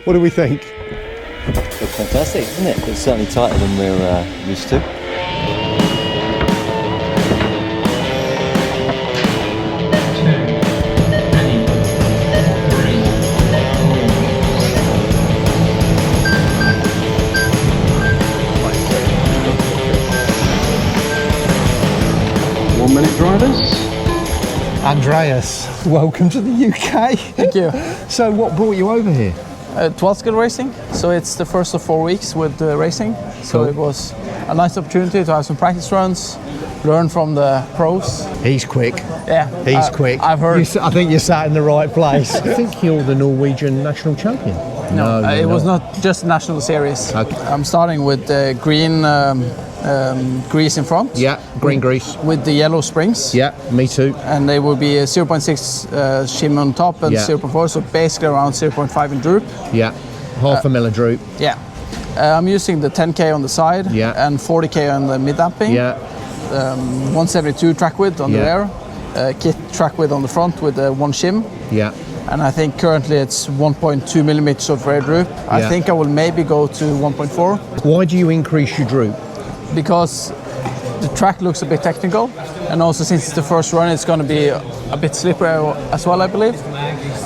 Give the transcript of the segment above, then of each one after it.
What do we think? It's fantastic, isn't it? It's certainly tighter than we're used to. Drivers. Andreas, welcome to the UK. Thank you. So what brought you over here? 12 skill racing, so it's the first of 4 weeks with racing. So Cool. it was a nice opportunity to have some practice runs, learn from the pros. He's quick. Yeah, He's quick. I've heard. I think you're sat in the right place. I think you're the Norwegian national champion. No, you're it was not. not just national series. Okay. I'm starting with the green grease in front. Yeah, green grease. With the yellow springs. Yeah, me too. And they will be a 0.6 shim on top and Yeah. 0.4, so basically around 0.5 in droop. Yeah, half a mil of droop. Yeah. I'm using the 10K on the side Yeah. and 40K on the mid-damping. Yeah, 172 track width on the Yeah. rear, kit track width on the front with one shim. yeah. And I think currently it's 1.2 millimeters of rear droop. I Yeah. think I will maybe go to 1.4 Why do you increase your droop? because the track looks a bit technical, and also since it's the first run, it's going to be a bit slippery as well, I believe.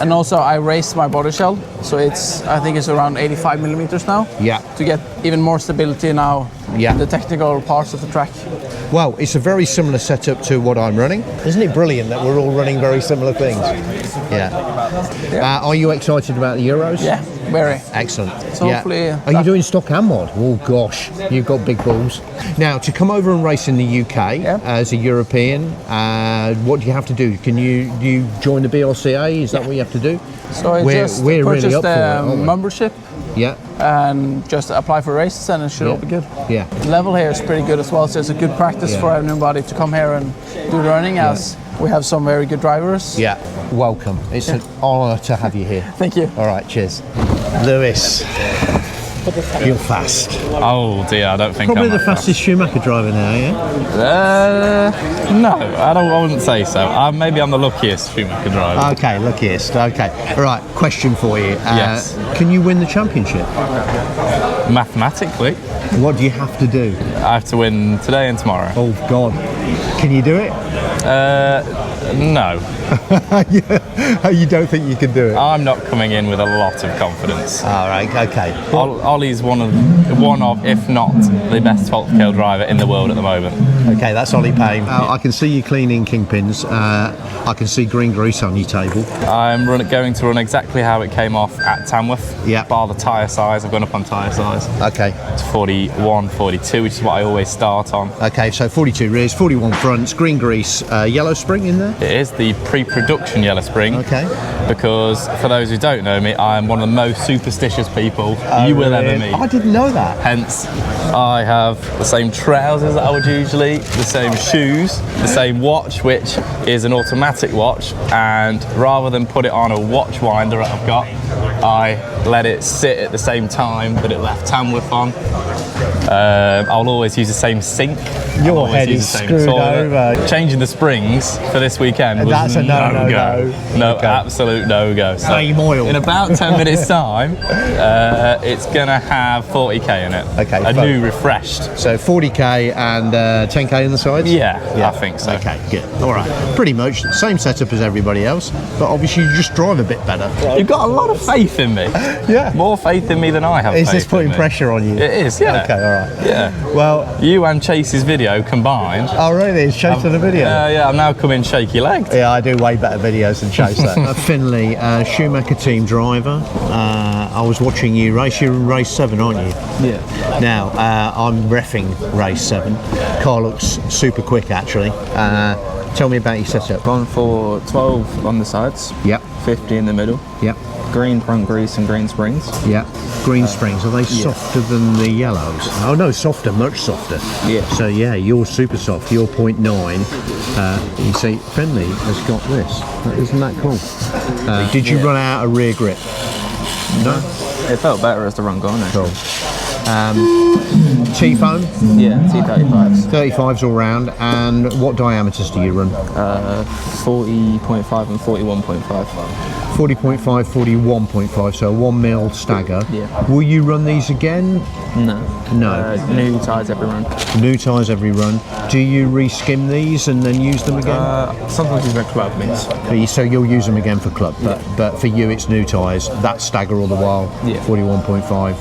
And also I raised my body shell, so I think it's around 85 millimeters now. Yeah. To get even more stability now Yeah. in the technical parts of the track. Well, it's a very similar setup to what I'm running. Isn't it brilliant that we're all running very similar things? Yeah. Are you excited about the Euros? Yeah, very. Excellent. So hopefully Are you doing stock and mod? Oh gosh, you've got big balls. Now, to come over and race in the UK as a European, what do you have to do? Do you join the BRCA? Is that what you have to do? So I just we're purchased really up for it, the aren't we? membership Yeah, and just apply for races and it should all be good. yeah. The level here is pretty good as well, so it's a good practice Yeah. for anybody to come here and do running as we have some very good drivers. Yeah, welcome. It's an honour to have you here. Thank you. All right, cheers. Lewis, you're fast. Oh dear, I don't think Probably I'm the that fast. fastest Schumacher driver now, yeah? No, I wouldn't say so. Maybe I'm the luckiest Schumacher driver. Okay, luckiest. Okay. All right, question for you. Yes. Can you win the championship? Mathematically, What do you have to do? I have to win today and tomorrow. Oh, God. Can you do it? No, You don't think you can do it? I'm not coming in with a lot of confidence. All right, okay. Ollie's one of, if not the best 12th scale driver in the world at the moment. Okay, that's Ollie Payne. I can see you cleaning kingpins. I can see green grease on your table. I'm going to run exactly how it came off at Tamworth. Yeah. Bar the tyre size, I've gone up on tyre size. Okay. It's 41, 42, which is what I always start on. Okay, so 42 rears, 41 fronts, green grease, yellow spring in there? It is the pre-production yellow spring. Okay. Because for those who don't know me, I am one of the most superstitious people you will ever meet. I didn't know that. Hence, I have the same trousers that I would usually, the same shoes, the same watch, which is an automatic watch, and rather than put it on a watch winder that I've got, I let it sit at the same time that it left Tamworth on. I'll always use the same sink. Your head is screwed over. Changing the springs for this weekend was That's a no-go. No, Okay. absolute no-go. So Same oil. in about 10 minutes time, it's going to have 40k in it. Okay, A fine. new refreshed. So 40k and 10k in the sides? Yeah, I think so. Okay, good. All right. Pretty much the same setup as everybody else, but obviously you just drive a bit better. You've got a lot of faith in me. Yeah. More faith in me than I have. Is faith this putting in me. pressure on you? It is, yeah. Okay, all right. Yeah. Well, You and Chase's video combined. oh really? It's Chase on the video? Yeah, I'm now coming shaky legged. Yeah, I do way better videos than Chase that. Finley, Schumacher team driver. I was watching you race. You're in race 7, aren't you? Yeah. Now, I'm reffing race 7. Car looks super quick, actually. Tell me about your setup. Gone for 12 on the sides, Yep, 50 in the middle, yep, green front grease and green springs. yep. Green springs, are they softer than the yellows? Oh no, softer, much softer. Yeah. So yeah, you're super soft, you're 0.9. You see, Finley has got this. Isn't that cool? Did you run out of rear grip? No? It felt better as the run gone, actually. Cool. T-foam, Yeah, T35s. 35s all round, and what diameters do you run? 40.5 and 41.5. 40.5, 41.5, so a 1 mil stagger. Yeah. Will you run these again? No. No. New tyres every run. New tyres every run. Do you re-skim these and then use them again? Sometimes use red club mix. So you'll use them again for club, but for you it's new tyres. That stagger all the while. Yeah. 41.5,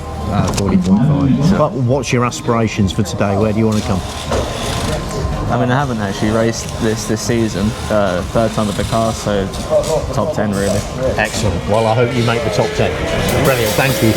40.5. But what's your aspirations for today? Where do you want to come? I mean, I haven't actually raced this season. Third time with the car, so top 10 really. Excellent. Well, I hope you make the top 10. Brilliant. Thank you.